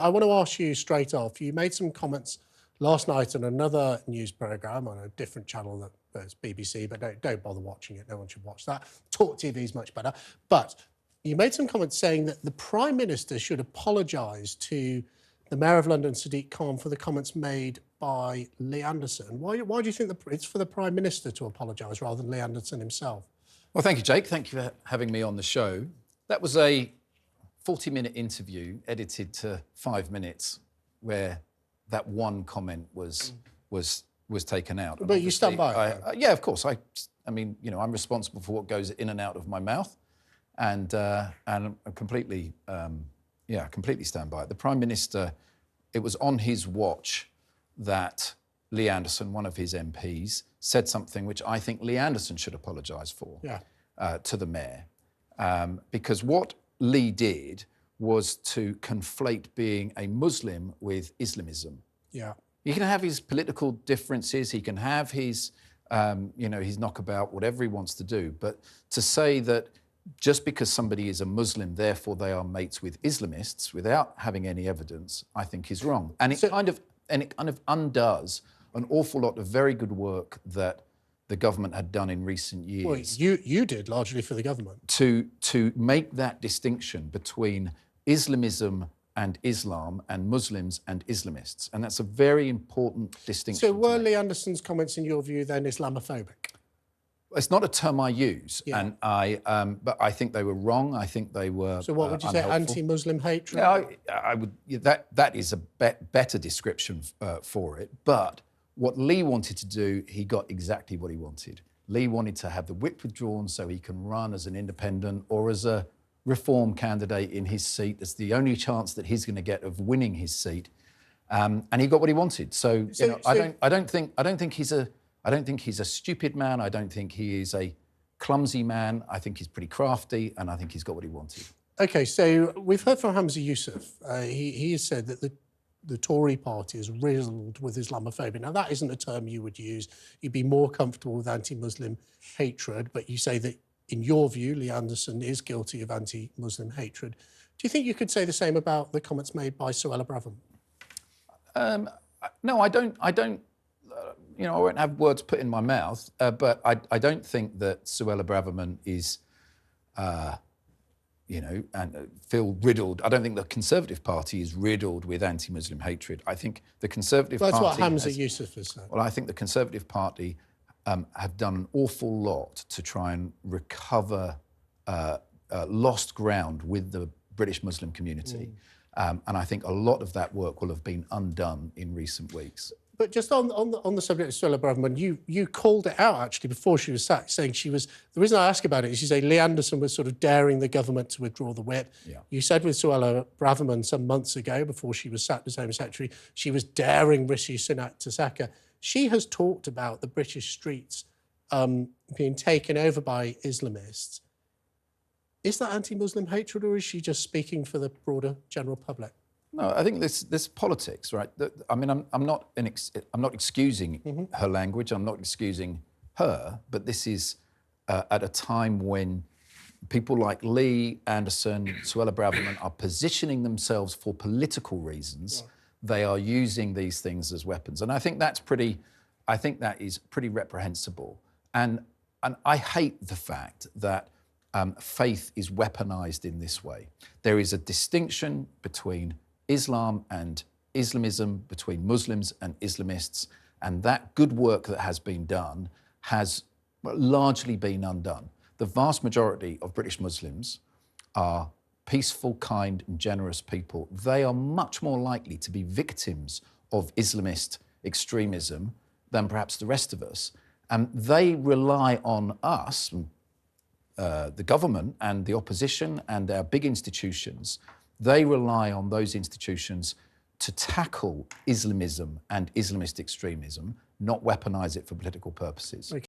I want to ask you straight off, you made some comments last night on another news programme on a different channel that's BBC, but don't bother watching it, no one should watch that. TalkTV is much better. But you made some comments saying that the Prime Minister should apologise to the Mayor of London, Sadiq Khan, for the comments made by Lee Anderson. Why do you think it's for the Prime Minister to apologise rather than Lee Anderson himself? Well, thank you, Jake. Thank you for having me on the show. That was a 40-minute interview edited to 5 minutes where that one comment was taken out. But you stand by it? Yeah, of course. I mean, you know, I'm responsible for what goes in and out of my mouth, and I'm completely, completely stand by it. The Prime Minister, it was on his watch that Lee Anderson, one of his MPs, said something which I think Lee Anderson should apologise for to the Mayor. Because what Lee did was to conflate being a Muslim with Islamism. Yeah. He can have his political differences, he can have his, his knockabout, whatever he wants to do. But to say that just because somebody is a Muslim, therefore they are mates with Islamists, without having any evidence, I think is wrong. And it kind of undoes an awful lot of very good work that the government had done in recent years. Well, you did largely for the government. To make that distinction between Islamism and Islam and Muslims and Islamists. And that's a very important distinction. So were Lee Anderson's comments, in your view, then Islamophobic? It's not a term I use, yeah. and but I think they were wrong. I think they were. So what would you say? Anti-Muslim hatred? Yeah, I would. That is a better description for it. But what Lee wanted to do, he got exactly what he wanted. Lee wanted to have the whip withdrawn so he can run as an independent or as a Reform candidate in his seat. It's the only chance that he's going to get of winning his seat, and he got what he wanted. I don't think he's a stupid man. I don't think he is a clumsy man. I think he's pretty crafty, and I think he's got what he wanted. OK, so we've heard from Hamza Yusuf. He has said that the Tory party is riddled with Islamophobia. Now, that isn't a term you would use. You'd be more comfortable with anti-Muslim hatred, but you say that, in your view, Lee Anderson is guilty of anti-Muslim hatred. Do you think you could say the same about the comments made by Suella Braverman? No, I don't. I won't have words put in my mouth, but I don't think that Suella Braverman is, feel riddled. I don't think the Conservative Party is riddled with anti-Muslim hatred. I think the Conservative Party... That's what Hamza Yusuf has said. Well, I think the Conservative Party have done an awful lot to try and recover lost ground with the British Muslim community. And I think a lot of that work will have been undone in recent weeks. But just on the subject of Suella Braverman, you called it out, actually, before she was sacked, saying she was... The reason I ask about it is you say Lee Anderson was sort of daring the government to withdraw the whip. Yeah. You said with Suella Braverman some months ago, before she was sacked as Home Secretary, she was daring Rishi Sunak to sack her. She has talked about the British streets being taken over by Islamists. Is that anti-Muslim hatred, or is she just speaking for the broader general public? No, I think this politics, right? I mean, I'm not excusing her language. I'm not excusing her, but this is at a time when people like Lee Anderson, Suella Braverman are positioning themselves for political reasons. Yeah. They are using these things as weapons, and I think that is pretty reprehensible. And I hate the fact that faith is weaponized in this way. There is a distinction between Islam and Islamism, between Muslims and Islamists, and that good work that has been done has largely been undone. The vast majority of British Muslims are peaceful, kind and generous people. They are much more likely to be victims of Islamist extremism than perhaps the rest of us. And they rely on us, the government and the opposition and our big institutions. They rely on those institutions to tackle Islamism and Islamist extremism, not weaponise it for political purposes. Okay.